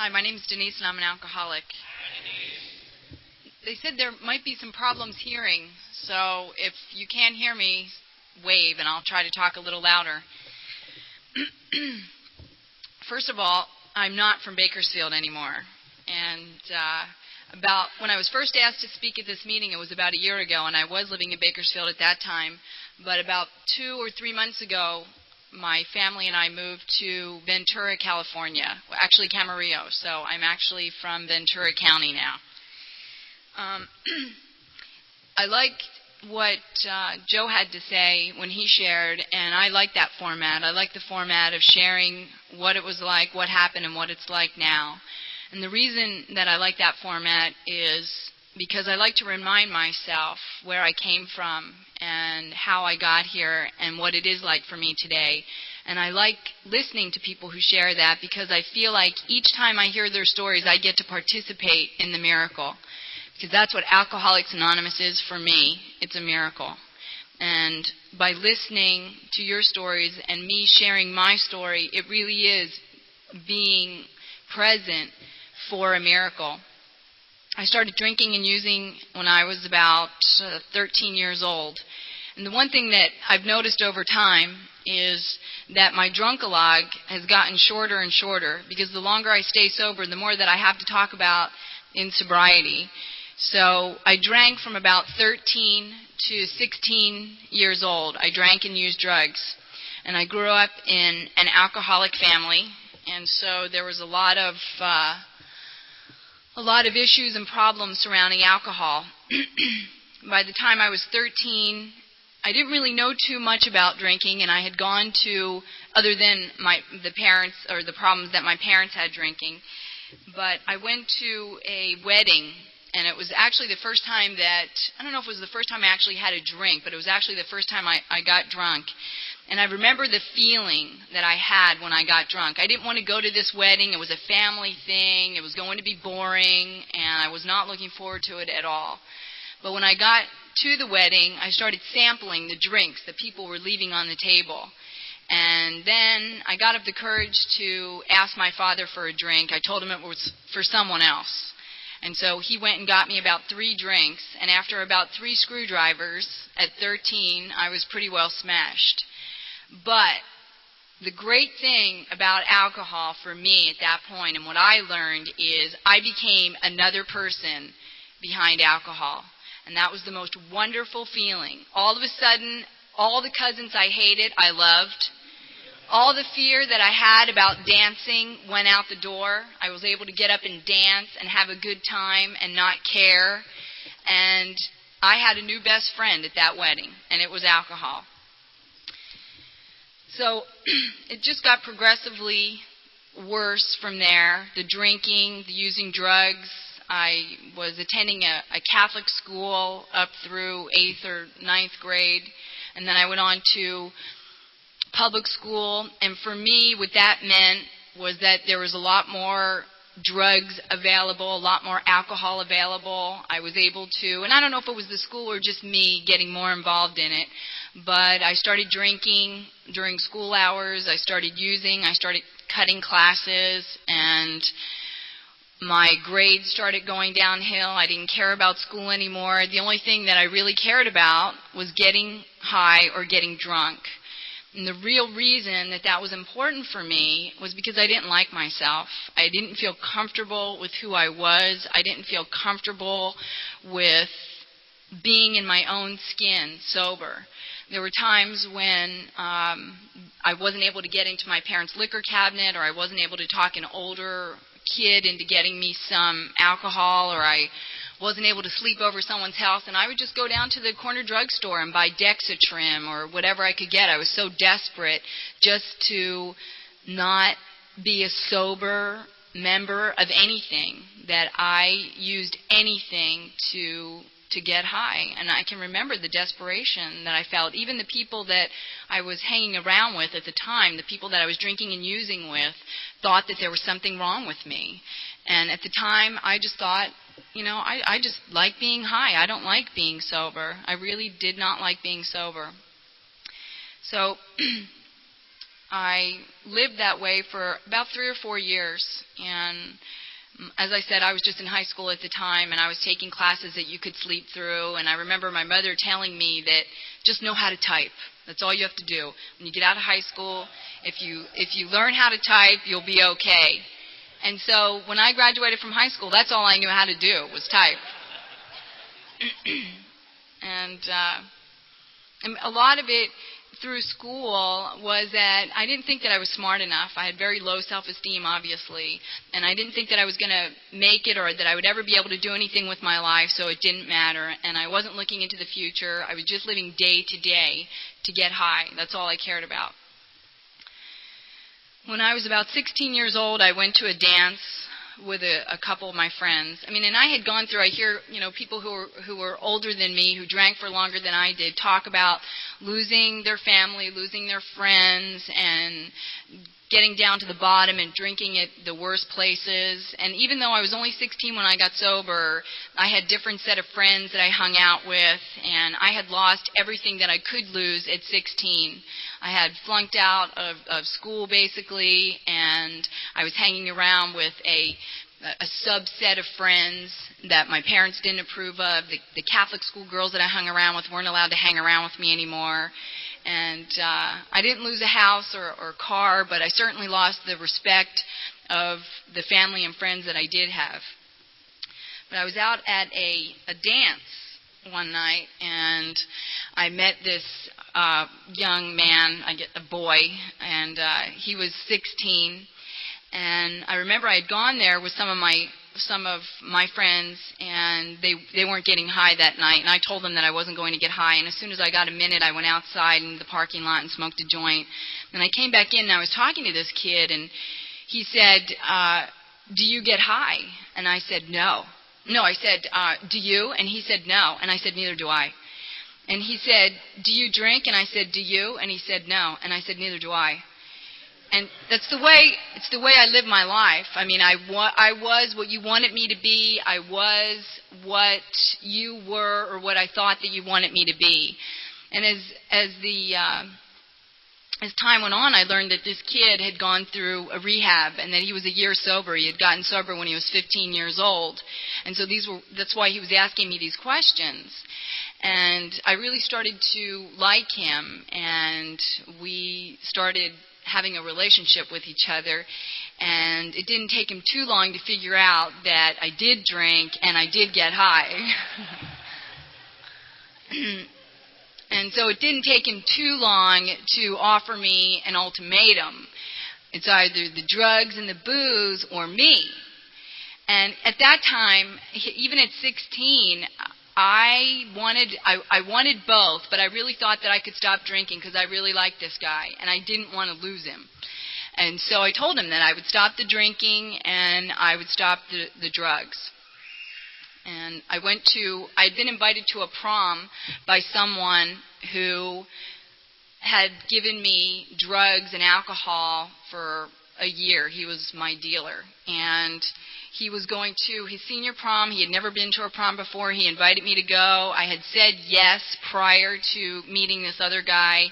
Hi, my name is Denise, and I'm an alcoholic. They said there might be some problems hearing, so if you can't hear me, wave, and I'll try to talk a little louder. First of all, I'm not from Bakersfield anymore. And when I was first asked to speak at this meeting, it was about a year ago, and I was living in Bakersfield at that time. But about 2 or 3 months ago, my family and I moved to Ventura, California, actually Camarillo, so I'm actually from Ventura County now. I liked what Joe had to say when he shared, and I like that format. I like the format of sharing what it was like, what happened, and what it's like now. And the reason that I like that format is because I like to remind myself where I came from and how I got here and what it is like for me today. And I like listening to people who share that because I feel like each time I hear their stories, I get to participate in the miracle. Because that's what Alcoholics Anonymous is for me. It's a miracle. And by listening to your stories and me sharing my story, it really is being present for a miracle. I started drinking and using when I was about 13 years old. And the one thing that I've noticed over time is that my drunk-a-log has gotten shorter and shorter because the longer I stay sober, the more that I have to talk about in sobriety. So I drank from about 13 to 16 years old. I drank and used drugs. And I grew up in an alcoholic family, and so there was a lot of issues and problems surrounding alcohol. By the time I was 13, I didn't really know too much about drinking, and I had gone to, other than the parents or the problems that my parents had drinking, but I went to a wedding, and it was actually the first time that, I don't know if it was the first time I actually had a drink, but it was actually the first time I got drunk. And I remember the feeling that I had when I got drunk. I didn't want to go to this wedding. It was a family thing. It was going to be boring, and I was not looking forward to it at all. But when I got to the wedding, I started sampling the drinks that people were leaving on the table. And then I got up the courage to ask my father for a drink. I told him it was for someone else. And so he went and got me about 3 drinks, and after about 3 screwdrivers at 13, I was pretty well smashed. But the great thing about alcohol for me at that point, and what I learned, is I became another person behind alcohol. And that was the most wonderful feeling. All of a sudden, all the cousins I hated, I loved. All the fear that I had about dancing went out the door. I was able to get up and dance and have a good time and not care. And I had a new best friend at that wedding, and it was alcohol. So it just got progressively worse from there. The drinking, the using drugs. I was attending a Catholic school up through 8th or 9th grade, and then I went on to public school. And for me, what that meant was that there was a lot more drugs available, a lot more alcohol available. I was able to, and I don't know if it was the school or just me getting more involved in it, but I started drinking during school hours. I started using. I started cutting classes, and my grades started going downhill. I didn't care about school anymore. The only thing that I really cared about was getting high or getting drunk. And the real reason that that was important for me was because I didn't like myself. I didn't feel comfortable with who I was. I didn't feel comfortable with being in my own skin, sober. There were times when I wasn't able to get into my parents' liquor cabinet, or I wasn't able to talk an older kid into getting me some alcohol, or I wasn't able to sleep over someone's house, and I would just go down to the corner drugstore and buy Dexatrim or whatever I could get. I was so desperate just to not be a sober member of anything that I used anything to get high. And I can remember the desperation that I felt. Even the people that I was hanging around with at the time, the people that I was drinking and using with, thought that there was something wrong with me. And at the time, I just thought, I just like being high. I don't like being sober. I really did not like being sober. So I lived that way for about 3 or 4 years. And as I said, I was just in high school at the time, and I was taking classes that you could sleep through. And I remember my mother telling me that just know how to type. That's all you have to do. When you get out of high school, if you learn how to type, you'll be okay. And so when I graduated from high school, that's all I knew how to do was type. And a lot of it through school was that I didn't think that I was smart enough. I had very low self-esteem, obviously, and I didn't think that I was going to make it or that I would ever be able to do anything with my life, so it didn't matter. And I wasn't looking into the future. I was just living day to day to get high. That's all I cared about. When I was about 16 years old, I went to a dance with a couple of my friends. I mean, and I had gone through, I hear, people who were older than me, who drank for longer than I did, talk about losing their family, losing their friends, and getting down to the bottom and drinking at the worst places. And even though I was only 16 when I got sober, I had a different set of friends that I hung out with, and I had lost everything that I could lose at 16. I had flunked out of school, basically, and I was hanging around with a subset of friends that my parents didn't approve of. The Catholic school girls that I hung around with weren't allowed to hang around with me anymore. And I didn't lose a house or car, but I certainly lost the respect of the family and friends that I did have. But I was out at a dance one night, and I met this young man, a boy, and he was 16. And I remember I had gone there with some of my friends, and they weren't getting high that night. And I told them that I wasn't going to get high. And as soon as I got a minute, I went outside in the parking lot and smoked a joint. And I came back in, and I was talking to this kid, and he said, "Do you get high?" And I said, "No." No, I said, "Do you?" And he said, "No." And I said, "Neither do I." And he said, "Do you drink?" And I said, "Do you?" And he said, "No." And I said, "Neither do I." And it's the way I live my life. I mean, I was what you wanted me to be. I was what you were, or what I thought that you wanted me to be. And as time went on, I learned that this kid had gone through a rehab, and that he was a year sober. He had gotten sober when he was 15 years old. And so that's why he was asking me these questions. And I really started to like him, and we started having a relationship with each other. And it didn't take him too long to figure out that I did drink and I did get high. And so it didn't take him too long to offer me an ultimatum. It's either the drugs and the booze or me. And at that time, even at 16, I wanted both, but I really thought that I could stop drinking because I really liked this guy, and I didn't want to lose him. And so I told him that I would stop the drinking and I would stop the drugs. And I'd been invited to a prom by someone who had given me drugs and alcohol for a year. He was my dealer. And he was going to his senior prom. He had never been to a prom before. He invited me to go. I had said yes prior to meeting this other guy,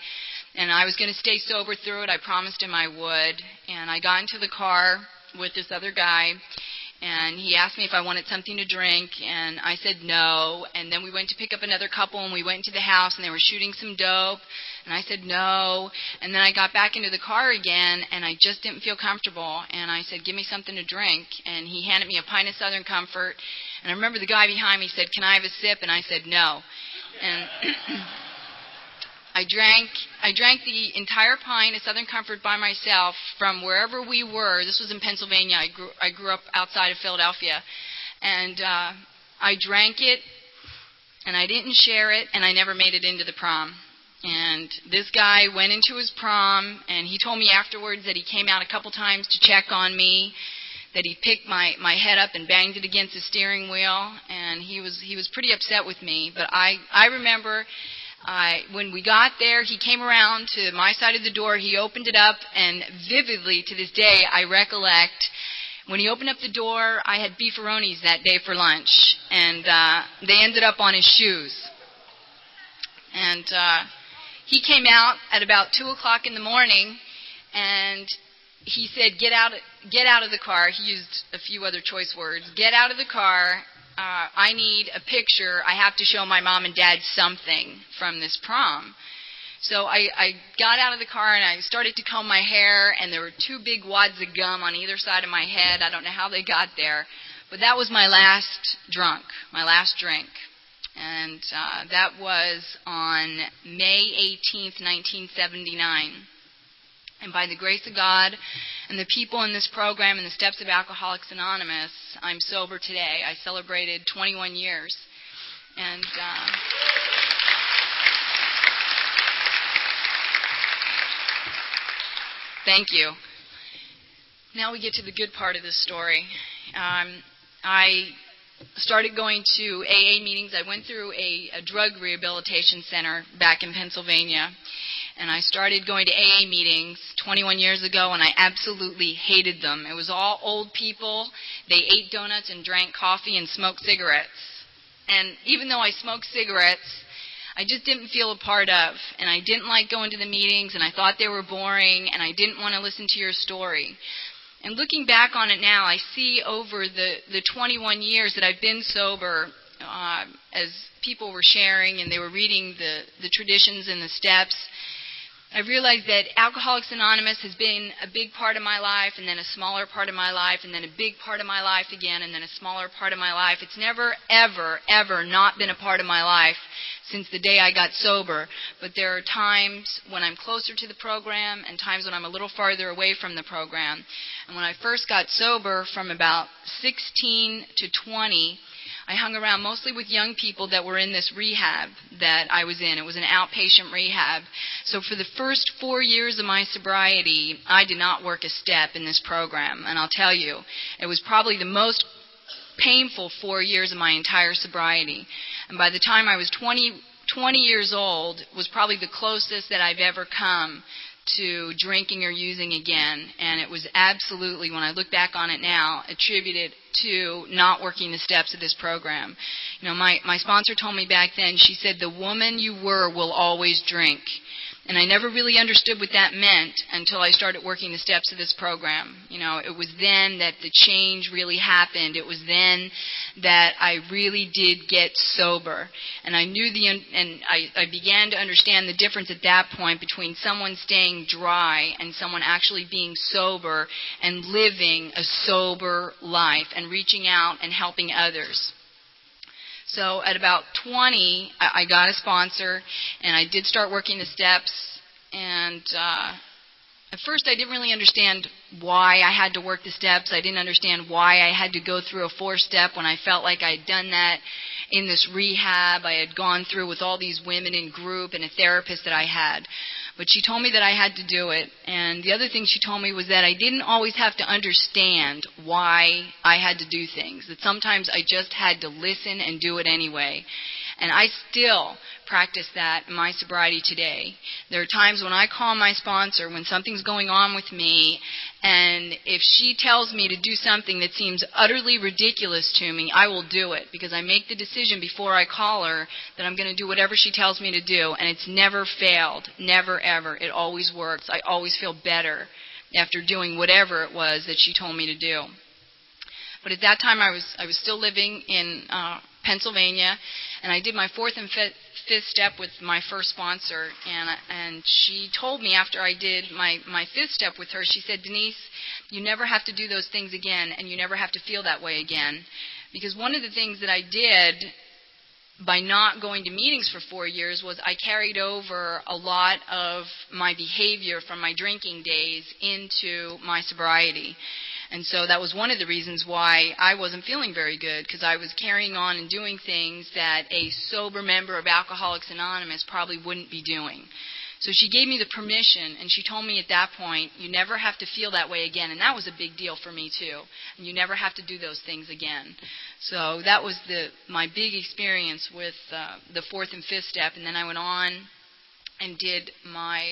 and I was going to stay sober through it. I promised him I would. And I got into the car with this other guy, and he asked me if I wanted something to drink, and I said no. And then we went to pick up another couple, and we went into the house, and they were shooting some dope, and I said no. And then I got back into the car again, and I just didn't feel comfortable, and I said, "Give me something to drink." And he handed me a pint of Southern Comfort, and I remember the guy behind me said, "Can I have a sip?" And I said no. And I drank the entire pint of Southern Comfort by myself from wherever we were. This was in Pennsylvania. I grew up outside of Philadelphia. And I drank it, and I didn't share it, and I never made it into the prom. And this guy went into his prom, and he told me afterwards that he came out a couple times to check on me, that he picked my head up and banged it against the steering wheel, and he was pretty upset with me. But I remember when we got there, he came around to my side of the door, he opened it up, and vividly to this day I recollect when he opened up the door, I had beefaronis that day for lunch, and they ended up on his shoes. And he came out at about 2 o'clock in the morning, and he said, get out of the car. He used a few other choice words. Get out of the car. I need a picture. I have to show my mom and dad something from this prom. So I got out of the car and I started to comb my hair, and there were 2 big wads of gum on either side of my head. I don't know how they got there, but that was my last drink. And that was on May 18th, 1979. And by the grace of God and the people in this program and the steps of Alcoholics Anonymous, I'm sober today. I celebrated 21 years. And thank you. Now we get to the good part of this story. I started going to AA meetings. I went through a drug rehabilitation center back in Pennsylvania, and I started going to AA meetings 21 years ago, and I absolutely hated them. It was all old people. They ate donuts and drank coffee and smoked cigarettes. And even though I smoked cigarettes, I just didn't feel a part of, and I didn't like going to the meetings, and I thought they were boring, and I didn't want to listen to your story. And looking back on it now, I see over the 21 years that I've been sober, as people were sharing and they were reading the traditions and the steps, I realized that Alcoholics Anonymous has been a big part of my life, and then a smaller part of my life, and then a big part of my life again, and then a smaller part of my life. It's never, ever, ever not been a part of my life since the day I got sober. But there are times when I'm closer to the program and times when I'm a little farther away from the program. And when I first got sober, from about 16 to 20, I hung around mostly with young people that were in this rehab that I was in. It was an outpatient rehab. So for the first 4 years of my sobriety, I did not work a step in this program. And I'll tell you, it was probably the most painful 4 years of my entire sobriety. And by the time I was 20 years old, was probably the closest that I've ever come to drinking or using again. And it was absolutely, when I look back on it now, attributed to not working the steps of this program. You know, my sponsor told me back then, she said, the woman you were will always drink. And I never really understood what that meant until I started working the steps of this program. You know, it was then that the change really happened. It was then that I really did get sober. And I knew I began to understand the difference at that point between someone staying dry and someone actually being sober and living a sober life and reaching out and helping others. So at about 20, I got a sponsor, and I did start working the steps. And at first, I didn't really understand why I had to work the steps. I didn't understand why I had to go through a 4-step when I felt like I had done that in this rehab I had gone through with all these women in group and a therapist that I had. But she told me that I had to do it. And the other thing she told me was that I didn't always have to understand why I had to do things. That sometimes I just had to listen and do it anyway. And I still practice that in my sobriety today. There are times when I call my sponsor when something's going on with me, and if she tells me to do something that seems utterly ridiculous to me, I will do it, because I make the decision before I call her that I'm going to do whatever she tells me to do, and it's never failed, never ever. It always works. I always feel better after doing whatever it was that she told me to do. But at that time, I was still living in Pennsylvania, and I did my 4th and 5th step with my first sponsor, and she told me after I did my 5th step with her, she said, Denise, you never have to do those things again, and you never have to feel that way again. Because one of the things that I did by not going to meetings for 4 years was I carried over a lot of my behavior from my drinking days into my sobriety. And so that was one of the reasons why I wasn't feeling very good, because I was carrying on and doing things that a sober member of Alcoholics Anonymous probably wouldn't be doing. So she gave me the permission, and she told me at that point, you never have to feel that way again. And that was a big deal for me, too. And you never have to do those things again. So that was my big experience with the 4th and 5th step. And then I went on and did my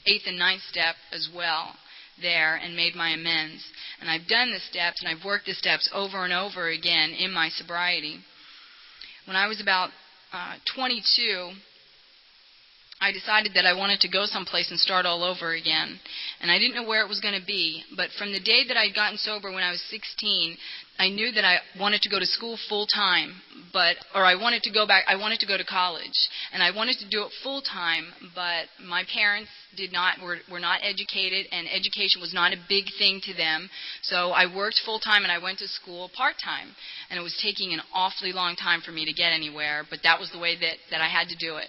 8th and 9th step as well there and made my amends. And I've done the steps and I've worked the steps over and over again in my sobriety. When I was about 22, I decided that I wanted to go someplace and start all over again. And I didn't know where it was going to be. But from the day that I had gotten sober when I was 16, I knew that I wanted to go to school full time, I wanted to go to college, and I wanted to do it full time, but my parents were not educated, and education was not a big thing to them. So I worked full time and I went to school part time, and it was taking an awfully long time for me to get anywhere, but that was the way that I had to do it.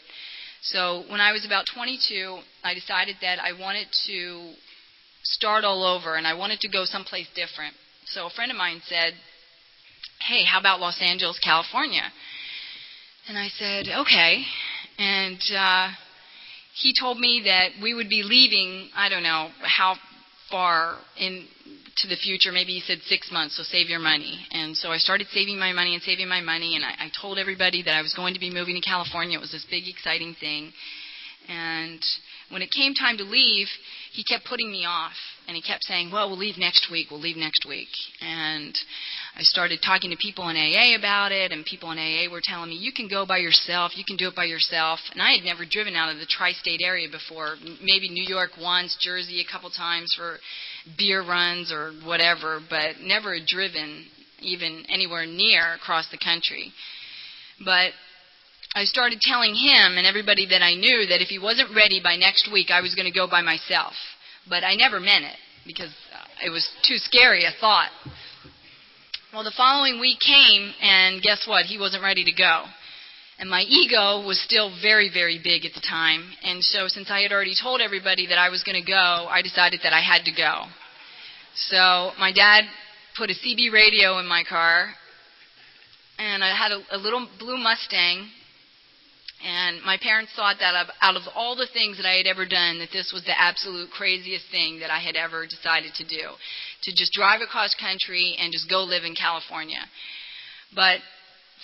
So when I was about 22, I decided that I wanted to start all over, and I wanted to go someplace different. So a friend of mine said, "Hey, how about Los Angeles, California?" And I said, "Okay." And he told me that we would be leaving, I don't know how far into the future, maybe he said 6 months, so save your money. And so I started saving my money, and I told everybody that I was going to be moving to California. It was this big, exciting thing. And when it came time to leave, he kept putting me off, and he kept saying, "Well, we'll leave next week, And I started talking to people in AA about it, and people in AA were telling me, "You can go by yourself, you can do it by yourself." And I had never driven out of the tri-state area before, maybe New York once, Jersey a couple times for beer runs or whatever, but never driven even anywhere near across the country. But I started telling him and everybody that I knew that if he wasn't ready by next week, I was going to go by myself. But I never meant it because it was too scary a thought. Well, the following week came, and guess what? He wasn't ready to go. And my ego was still very, very big at the time. And so since I had already told everybody that I was going to go, I decided that I had to go. So my dad put a CB radio in my car, and I had a little blue Mustang. And my parents thought that out of all the things that I had ever done, that this was the absolute craziest thing that I had ever decided to do, to just drive across country and just go live in California. But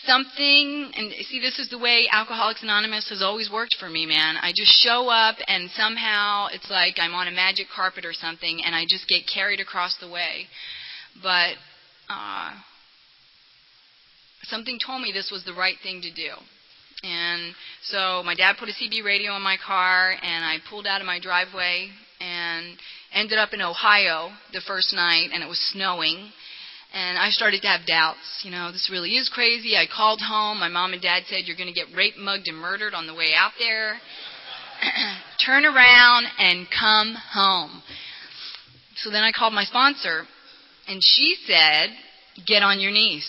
something, and see, this is the way Alcoholics Anonymous has always worked for me, man. I just show up, and somehow it's like I'm on a magic carpet or something, and I just get carried across the way. But something told me this was the right thing to do. And so my dad put a CB radio in my car, and I pulled out of my driveway and ended up in Ohio the first night, and it was snowing. And I started to have doubts. You know, this really is crazy. I called home. My mom and dad said, "You're going to get raped, mugged, and murdered on the way out there. Turn around and come home." So then I called my sponsor, and she said, "Get on your knees.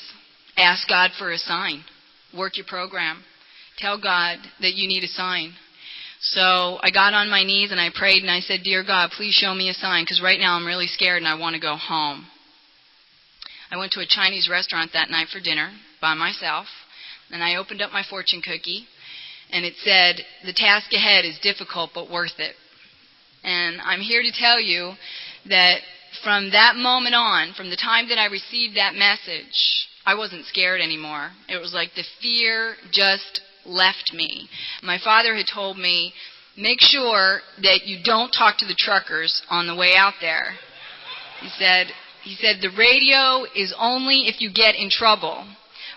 Ask God for a sign. Work your program. Tell God that you need a sign." So I got on my knees and I prayed and I said, "Dear God, please show me a sign, because right now I'm really scared and I want to go home." I went to a Chinese restaurant that night for dinner by myself, and I opened up my fortune cookie, and it said, "The task ahead is difficult but worth it." And I'm here to tell you that from that moment on, from the time that I received that message, I wasn't scared anymore. It was like the fear just left me. My father had told me, "Make sure that you don't talk to the truckers on the way out there." He said, "The radio is only if you get in trouble."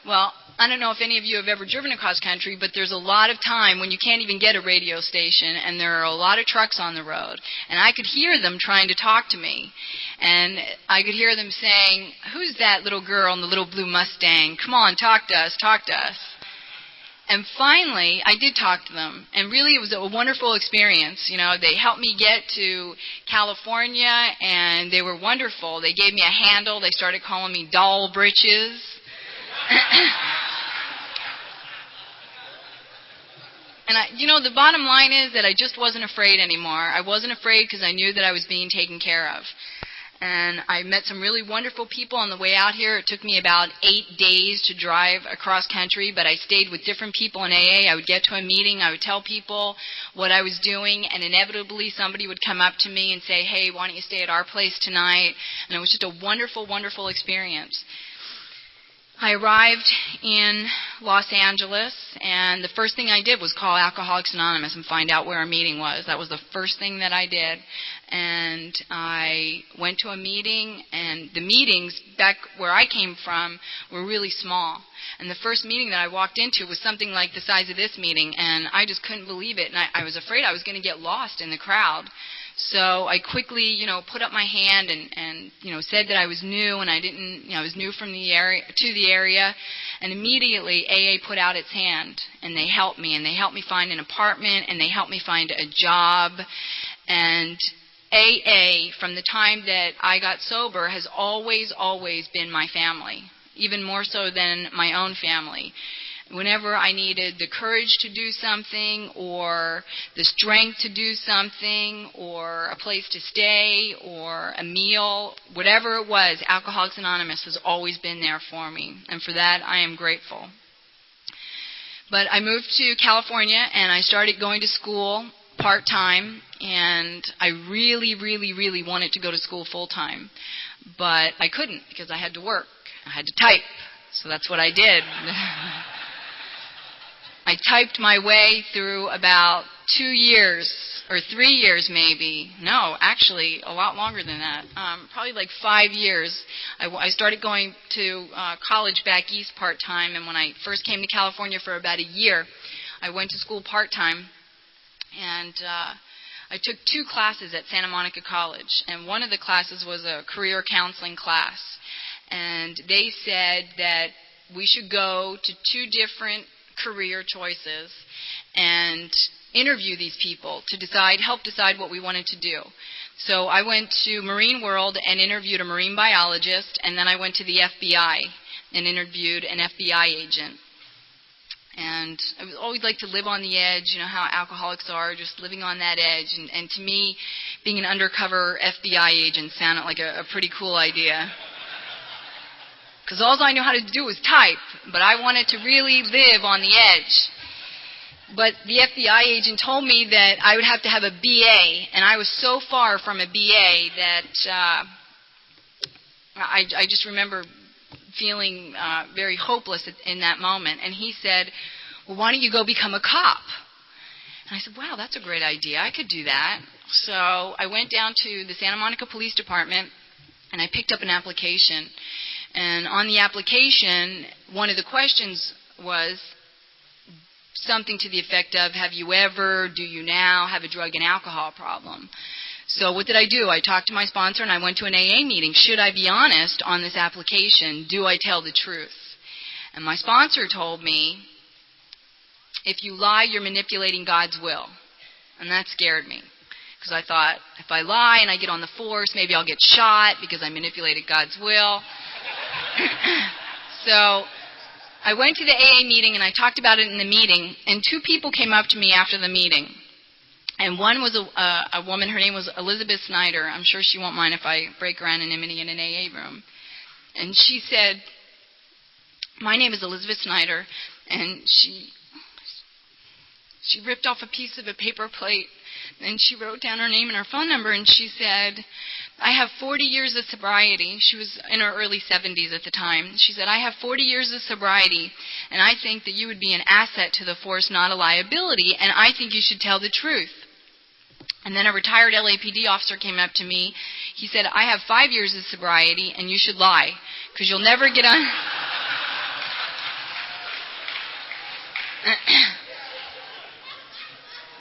Well, I don't know if any of you have ever driven across country, but there's a lot of time when you can't even get a radio station, and there are a lot of trucks on the road. And I could hear them trying to talk to me. And I could hear them saying, "Who's that little girl in the little blue Mustang? Come on, talk to us, talk to us." And finally, I did talk to them, and really it was a wonderful experience. You know, they helped me get to California, and they were wonderful. They gave me a handle. They started calling me Doll Britches. And, the bottom line is that I just wasn't afraid anymore. I wasn't afraid because I knew that I was being taken care of. And I met some really wonderful people on the way out here. It took me about 8 days to drive across country, but I stayed with different people in AA. I would get to a meeting, I would tell people what I was doing, and inevitably somebody would come up to me and say, "Hey, why don't you stay at our place tonight?" And it was just a wonderful, wonderful experience. I arrived in Los Angeles, and the first thing I did was call Alcoholics Anonymous and find out where our meeting was. That was the first thing that I did. And I went to a meeting, and the meetings back where I came from were really small. And the first meeting that I walked into was something like the size of this meeting, and I just couldn't believe it. And I was afraid I was going to get lost in the crowd. So I quickly, put up my hand and said that I was new, and I was new from the area to the area, and immediately AA put out its hand, and they helped me, find an apartment, and they helped me find a job. And AA, from the time that I got sober, has always been my family, even more so than my own family. Whenever I needed the courage to do something, or the strength to do something, or a place to stay, or a meal, whatever it was, Alcoholics Anonymous has always been there for me. And for that, I am grateful. But I moved to California, and I started going to school part-time, and I really wanted to go to school full-time. But I couldn't, because I had to work. I had to type. So that's what I did. I typed my way through about 2 years, or 3 years maybe. No, actually, a lot longer than that. Probably like 5 years. I started going to college back east part-time, and when I first came to California for about a year, I went to school part-time, and I took 2 classes at Santa Monica College, and one of the classes was a career counseling class. And they said that we should go to 2 different career choices and interview these people to help decide what we wanted to do. So I went to Marine World and interviewed a marine biologist, and then I went to the FBI and interviewed an FBI agent. And I would always like to live on the edge, how alcoholics are, just living on that edge. And to me, being an undercover FBI agent sounded like a pretty cool idea. Because all I knew how to do was type, but I wanted to really live on the edge. But the FBI agent told me that I would have to have a BA, and I was so far from a BA that I just remember feeling very hopeless in that moment. And he said, well, why don't you go become a cop? And I said, wow, that's a great idea. I could do that. So I went down to the Santa Monica Police Department, and I picked up an application. And on the application, one of the questions was something to the effect of, have you ever, do you now have a drug and alcohol problem? So what did I do? I talked to my sponsor, and I went to an AA meeting. Should I be honest on this application? Do I tell the truth? And my sponsor told me, if you lie, you're manipulating God's will. And that scared me. Because I thought, if I lie and I get on the force, maybe I'll get shot because I manipulated God's will. So I went to the AA meeting, and I talked about it in the meeting, and 2 people came up to me after the meeting. And one was a woman, her name was Elizabeth Snyder. I'm sure she won't mind if I break her anonymity in an AA room. And she said, my name is Elizabeth Snyder, and she ripped off a piece of a paper plate, and she wrote down her name and her phone number, and she said, I have 40 years of sobriety. She was in her early 70s at the time. She said, I have 40 years of sobriety, and I think that you would be an asset to the force, not a liability, and I think you should tell the truth. And then a retired LAPD officer came up to me. He said, I have 5 years of sobriety, and you should lie, because you'll never get on...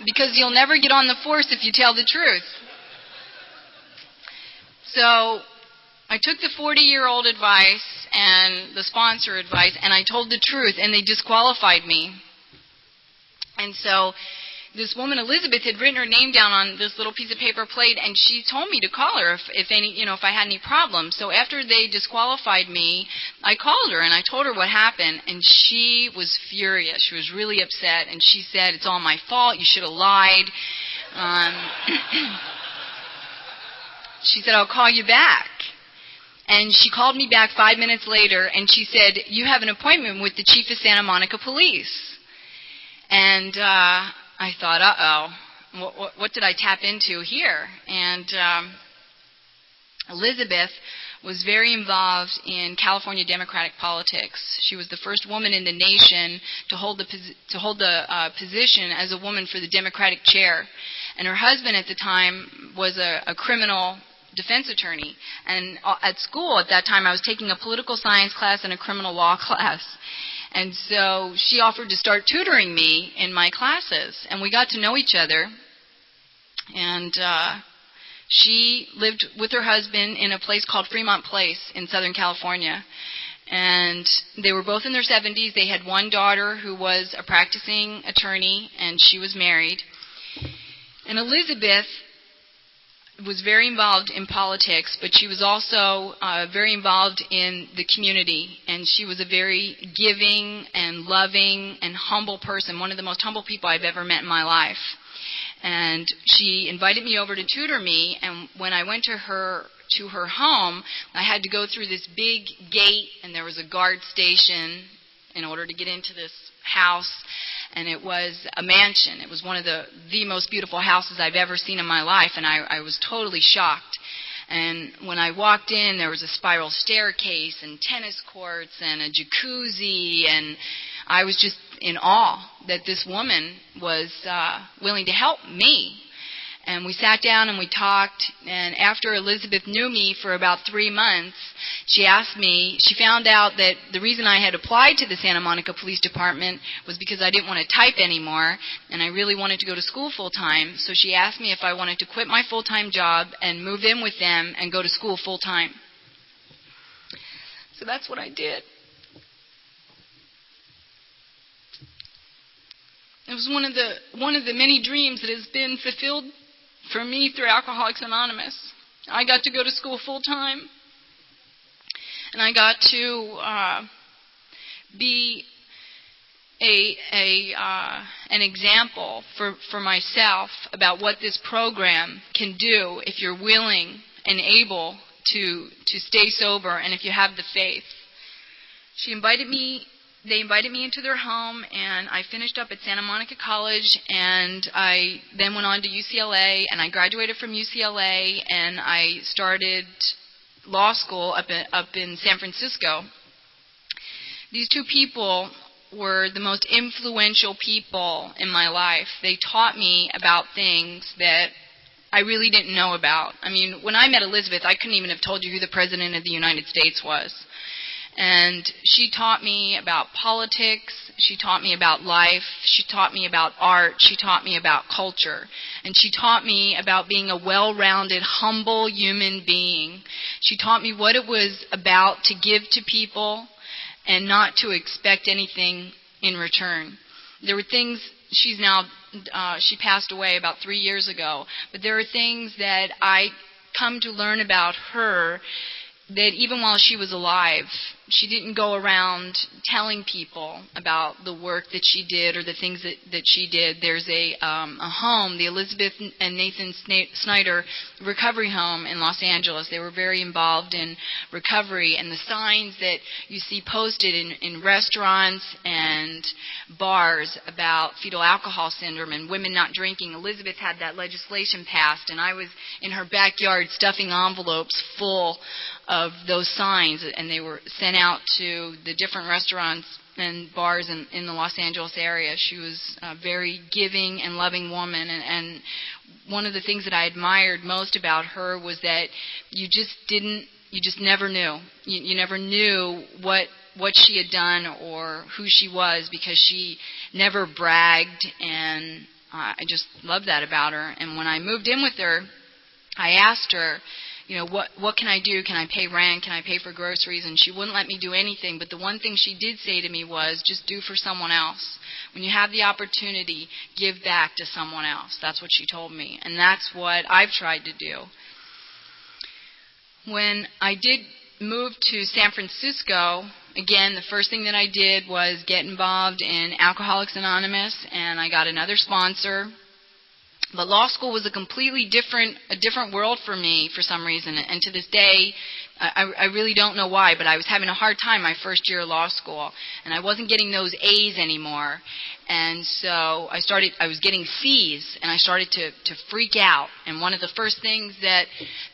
because you'll never get on the force if you tell the truth. So I took the 40-year-old advice and the sponsor advice, and I told the truth, and they disqualified me. And so this woman, Elizabeth, had written her name down on this little piece of paper plate, and she told me to call her if I had any problems. So after they disqualified me, I called her, and I told her what happened, and she was furious. She was really upset, and she said, it's all my fault. You should have lied. She said, I'll call you back. And she called me back 5 minutes later, and she said, you have an appointment with the chief of Santa Monica Police. And I thought, uh-oh, what did I tap into here? And Elizabeth was very involved in California Democratic politics. She was the first woman in the nation to hold the position as a woman for the Democratic chair. And her husband at the time was a criminal defense attorney. And at school at that time, I was taking a political science class and a criminal law class. And so she offered to start tutoring me in my classes. And we got to know each other. And she lived with her husband in a place called Fremont Place in Southern California. And they were both in their 70s. They had one daughter who was a practicing attorney, and she was married. And Elizabeth was very involved in politics, but she was also very involved in the community. And she was a very giving and loving and humble person, one of the most humble people I've ever met in my life. And she invited me over to tutor me, and when I went to her home, I had to go through this big gate, and there was a guard station in order to get into this house, and it was a mansion. It was one of the most beautiful houses I've ever seen in my life, and I was totally shocked. And when I walked in, there was a spiral staircase and tennis courts and a jacuzzi, and I was just in awe that this woman was willing to help me. And we sat down and we talked, and after Elizabeth knew me for about 3 months, she asked me, she found out that the reason I had applied to the Santa Monica Police Department was because I didn't want to type anymore, and I really wanted to go to school full-time. So she asked me if I wanted to quit my full-time job and move in with them and go to school full-time. So that's what I did. It was one of the many dreams that has been fulfilled for me through Alcoholics Anonymous. I got to go to school full-time, and I got to be an example for myself about what this program can do if you're willing and able to stay sober and if you have the faith. They invited me into their home, and I finished up at Santa Monica College, and I then went on to UCLA, and I graduated from UCLA, and I started law school up in San Francisco. These two people were the most influential people in my life. They taught me about things that I really didn't know about. I mean, when I met Elizabeth, I couldn't even have told you who the President of the United States was. And she taught me about politics, she taught me about life, she taught me about art, she taught me about culture, and she taught me about being a well-rounded, humble human being. She taught me what it was about to give to people and not to expect anything in return. There were things, she passed away about 3 years ago, but there are things that I come to learn about her that even while she was alive, she didn't go around telling people about the work that she did or the things that she did. There's a home, the Elizabeth and Nathan Snyder Recovery Home in Los Angeles. They were very involved in recovery, and the signs that you see posted in restaurants and bars about fetal alcohol syndrome and women not drinking. Elizabeth had that legislation passed, and I was in her backyard stuffing envelopes full of those signs, and they were sent out to the different restaurants and bars in the Los Angeles area. She was a very giving and loving woman, and one of the things that I admired most about her was that you just never knew. You never knew what she had done or who she was, because she never bragged, and I just loved that about her. And when I moved in with her, I asked her, you know, what can I do? Can I pay rent? Can I pay for groceries? And she wouldn't let me do anything. But the one thing she did say to me was, just do for someone else. When you have the opportunity, give back to someone else. That's what she told me. And that's what I've tried to do. When I did move to San Francisco, again, the first thing that I did was get involved in Alcoholics Anonymous, and I got another sponsor. But law school was a completely different world for me for some reason. And to this day, I really don't know why, but I was having a hard time my first year of law school, and I wasn't getting those A's anymore. And so I was getting C's, and I started to freak out. And one of the first things that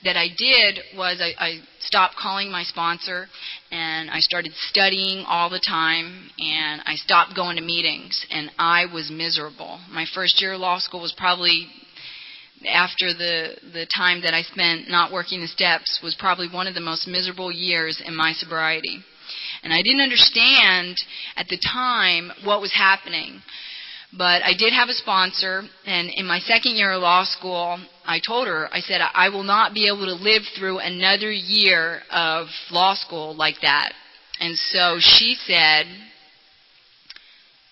I did was I stopped calling my sponsor, and I started studying all the time, and I stopped going to meetings, and I was miserable. My first year of law school was probably, after the time that I spent not working the steps, was probably one of the most miserable years in my sobriety. And I didn't understand at the time what was happening. But I did have a sponsor, and in my second year of law school, I told her, I said, I will not be able to live through another year of law school like that. And so she said,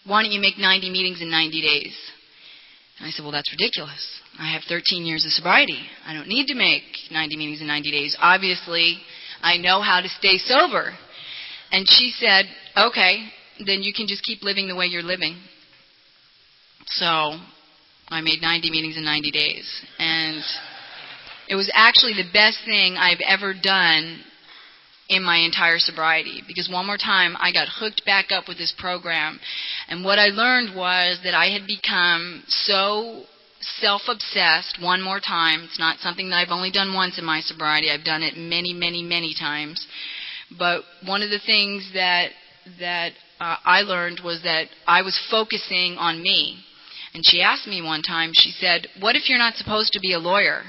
why don't you make 90 meetings in 90 days? And I said, well, that's ridiculous. I have 13 years of sobriety. I don't need to make 90 meetings in 90 days. Obviously, I know how to stay sober. And she said, okay, then you can just keep living the way you're living. So I made 90 meetings in 90 days. And it was actually the best thing I've ever done in my entire sobriety, because one more time I got hooked back up with this program. And what I learned was that I had become so self-obsessed one more time. It's not something that I've only done once in my sobriety. I've done it many, many, many times. But one of the things that I learned was that I was focusing on me. And she asked me one time, she said, what if you're not supposed to be a lawyer?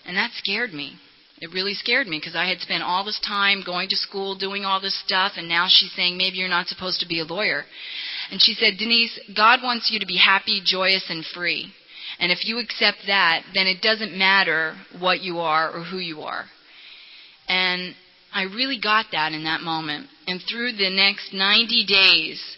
And that scared me. It really scared me, because I had spent all this time going to school, doing all this stuff, and now she's saying maybe you're not supposed to be a lawyer. And she said, Denise, God wants you to be happy, joyous, and free. And if you accept that, then it doesn't matter what you are or who you are. And I really got that in that moment. And through the next 90 days,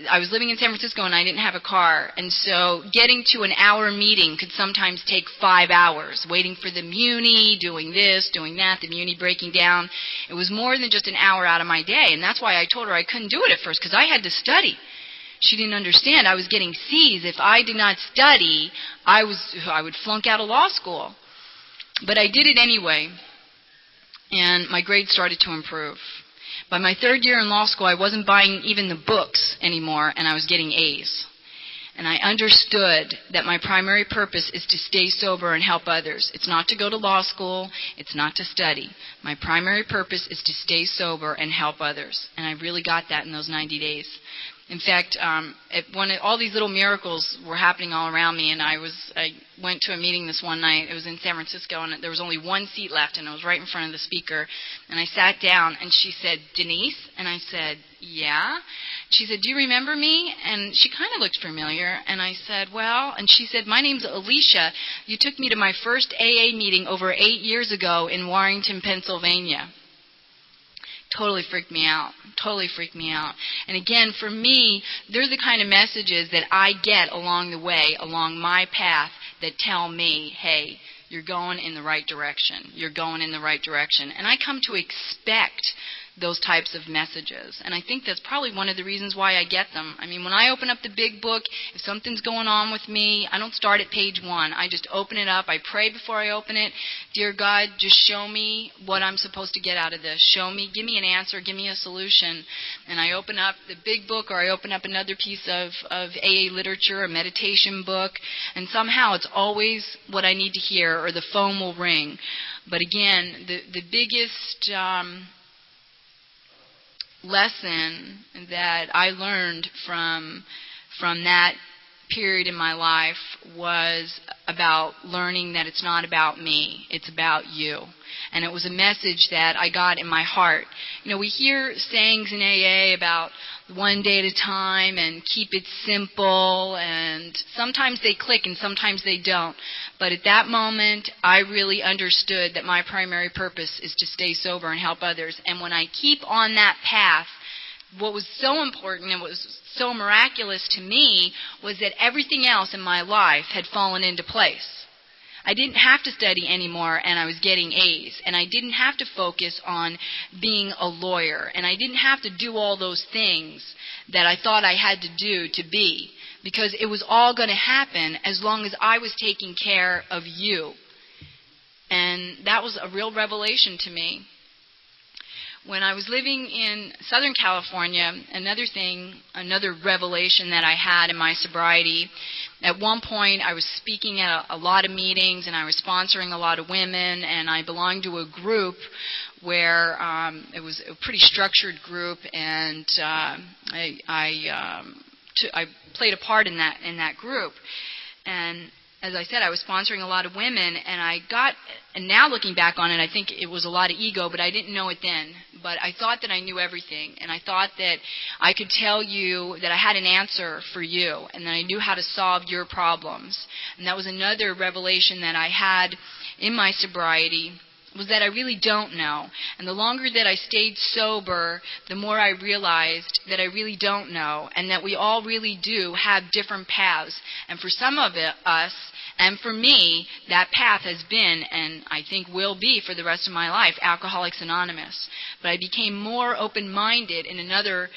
I was living in San Francisco and I didn't have a car. And so getting to an hour meeting could sometimes take 5 hours, waiting for the muni, doing this, doing that, the muni breaking down. It was more than just an hour out of my day. And that's why I told her I couldn't do it at first, because I had to study. She didn't understand. I was getting C's. If I did not study, I would flunk out of law school. But I did it anyway, and my grades started to improve. By my third year in law school, I wasn't buying even the books anymore, and I was getting A's. And I understood that my primary purpose is to stay sober and help others. It's not to go to law school. It's not to study. My primary purpose is to stay sober and help others. And I really got that in those 90 days. In fact, all these little miracles were happening all around me, and I went to a meeting this one night. It was in San Francisco, and there was only one seat left, and it was right in front of the speaker. And I sat down, and she said, Denise? And I said, yeah. She said, do you remember me? And she kind of looked familiar, and I said, well, and she said, my name's Alicia. You took me to my first AA meeting over 8 years ago in Warrenton, Pennsylvania. Totally freaked me out. Totally freaked me out. And again, for me, they're the kind of messages that I get along the way, along my path, that tell me, hey, you're going in the right direction. You're going in the right direction. And I come to expect those types of messages. And I think that's probably one of the reasons why I get them. I mean, when I open up the big book, if something's going on with me, I don't start at page 1. I just open it up. I pray before I open it. Dear God, just show me what I'm supposed to get out of this. Show me, give me an answer, give me a solution. And I open up the big book, or I open up another piece of AA literature, a meditation book, and somehow it's always what I need to hear, or the phone will ring. But again, the biggest lesson that I learned from that period in my life was about learning that it's not about me, it's about you. And it was a message that I got in my heart. You know, we hear sayings in AA about one day at a time and keep it simple, and sometimes they click and sometimes they don't. But at that moment, I really understood that my primary purpose is to stay sober and help others. And when I keep on that path, what was so important and what was so miraculous to me was that everything else in my life had fallen into place. I didn't have to study anymore, and I was getting A's. And I didn't have to focus on being a lawyer. And I didn't have to do all those things that I thought I had to do to be, because it was all going to happen as long as I was taking care of you. And that was a real revelation to me. When I was living in Southern California, another revelation that I had in my sobriety, at one point I was speaking at a lot of meetings, and I was sponsoring a lot of women, and I belonged to a group where it was a pretty structured group, and I played a part in that group. And as I said, I was sponsoring a lot of women, and now looking back on it, I think it was a lot of ego, but I didn't know it then. But I thought that I knew everything, and I thought that I could tell you that I had an answer for you, and that I knew how to solve your problems. And that was another revelation that I had in my sobriety, was that I really don't know. And the longer that I stayed sober, the more I realized that I really don't know, and that we all really do have different paths. And for some of us, and for me, that path has been, and I think will be for the rest of my life, Alcoholics Anonymous. But I became more open-minded in another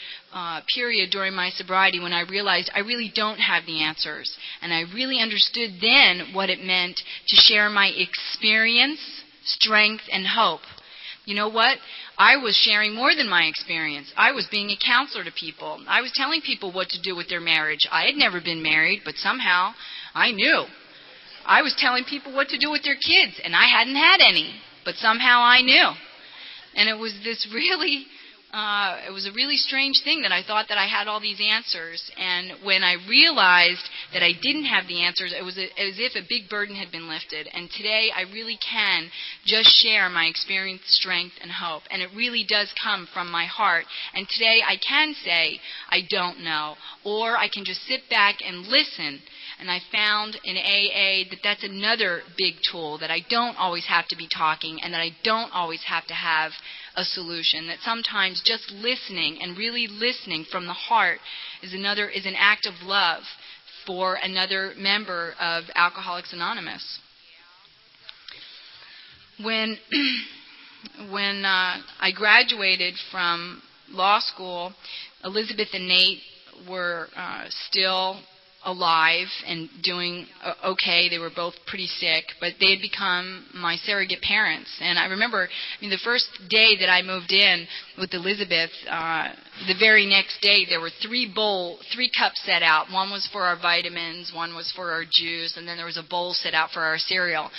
period during my sobriety when I realized I really don't have the answers. And I really understood then what it meant to share my experience, strength, and hope. You know what? I was sharing more than my experience. I was being a counselor to people. I was telling people what to do with their marriage. I had never been married, but somehow I knew. I was telling people what to do with their kids, and I hadn't had any, but somehow I knew. And it was this really, it was a really strange thing that I thought that I had all these answers. And when I realized that I didn't have the answers, it was as if a big burden had been lifted. And today I really can just share my experience, strength, and hope. And it really does come from my heart. And today I can say I don't know, or I can just sit back and listen. And I found in AA that that's another big tool, that I don't always have to be talking, and that I don't always have to have a solution, that sometimes just listening and really listening from the heart is an act of love for another member of Alcoholics Anonymous. When I graduated from law school, Elizabeth and Nate were still alive and doing okay. They were both pretty sick, but they had become my surrogate parents. And I remember, the first day that I moved in with Elizabeth, the very next day there were three cups set out. One was for our vitamins, one was for our juice, and then there was a bowl set out for our cereal.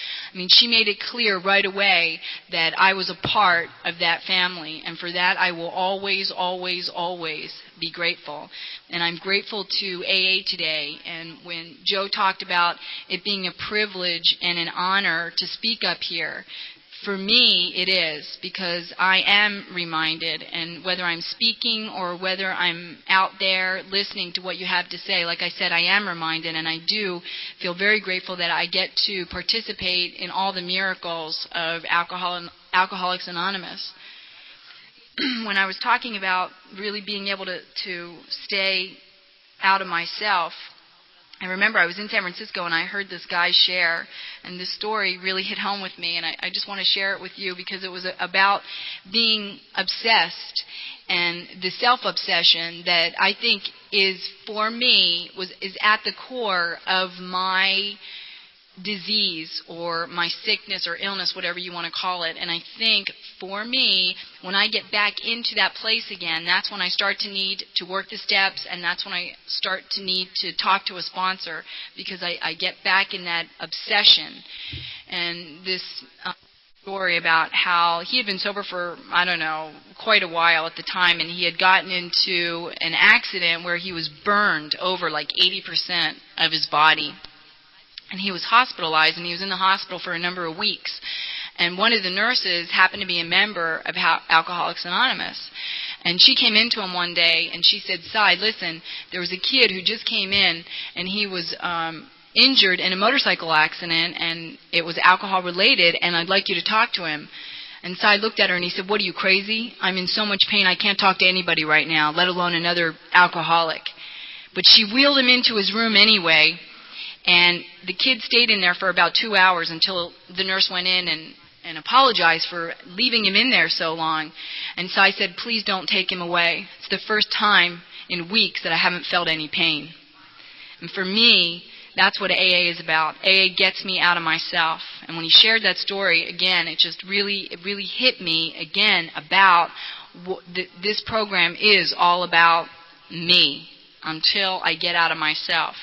She made it clear right away that I was a part of that family, and for that I will always, always, always be grateful. And I'm grateful to AA today. And when Joe talked about it being a privilege and an honor to speak up here, for me it is, because I am reminded, and whether I'm speaking or whether I'm out there listening to what you have to say, like I said, I am reminded, and I do feel very grateful that I get to participate in all the miracles of Alcoholics Anonymous. When I was talking about really being able to stay out of myself, I remember I was in San Francisco and I heard this guy share, and this story really hit home with me, and I just want to share it with you because it was about being obsessed and the self-obsession that I think is, for me, is at the core of my disease or my sickness or illness, whatever you want to call it. And I think for me, when I get back into that place again, that's when I start to need to work the steps, and that's when I start to need to talk to a sponsor, because I get back in that obsession. And this story about how he had been sober for, quite a while at the time, and he had gotten into an accident where he was burned over like 80% of his body. And he was hospitalized, and he was in the hospital for a number of weeks. And one of the nurses happened to be a member of Alcoholics Anonymous. And she came into him one day, and she said, "Cy, listen, there was a kid who just came in, and he was injured in a motorcycle accident, and it was alcohol-related, and I'd like you to talk to him." And Cy looked at her, and he said, "What, are you crazy? I'm in so much pain, I can't talk to anybody right now, let alone another alcoholic." But she wheeled him into his room anyway. And the kid stayed in there for about 2 hours until the nurse went in and apologized for leaving him in there so long. And Cy said, "Please don't take him away. It's the first time in weeks that I haven't felt any pain." And for me, That's what AA is about. AA gets me out of myself. And when he shared that story, again, it really hit me again about this program is all about me until I get out of myself.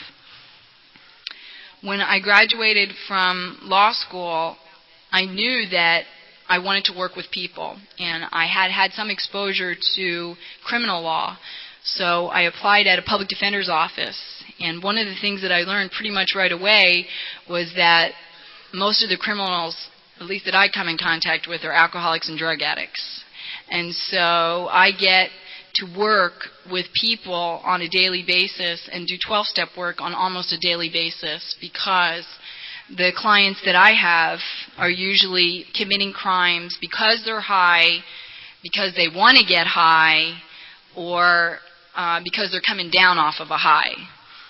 When I graduated from law school, I knew that I wanted to work with people, and I had some exposure to criminal law. So I applied at a public defender's office, and one of the things that I learned pretty much right away was that most of the criminals, at least that I come in contact with, are alcoholics and drug addicts. And so I get to work with people on a daily basis and do 12-step work on almost a daily basis, because the clients that I have are usually committing crimes because they're high, because they want to get high, or because they're coming down off of a high.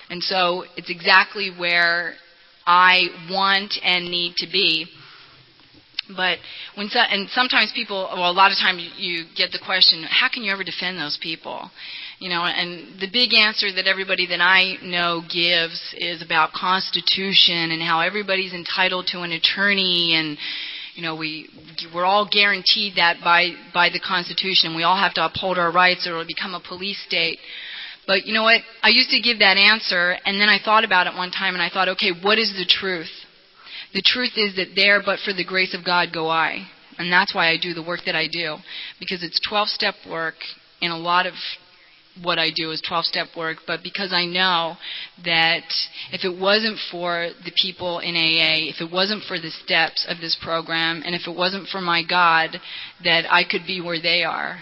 And so it's exactly where I want and need to be. But and sometimes people, well, a lot of times you get the question, how can you ever defend those people? You know, and the big answer that everybody that I know gives is about Constitution and how everybody's entitled to an attorney, and you know, we're all guaranteed that by the Constitution. We all have to uphold our rights, or it'll become a police state. But you know what? I used to give that answer, and then I thought about it one time, and I thought, okay, what is the truth? The truth is that there, but for the grace of God, go I. And that's why I do the work that I do, because it's 12-step work, and a lot of what I do is 12-step work, but because I know that if it wasn't for the people in AA, if it wasn't for the steps of this program, and if it wasn't for my God, that I could be where they are.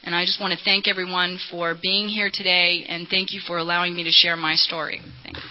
And I just want to thank everyone for being here today, and thank you for allowing me to share my story. Thank you.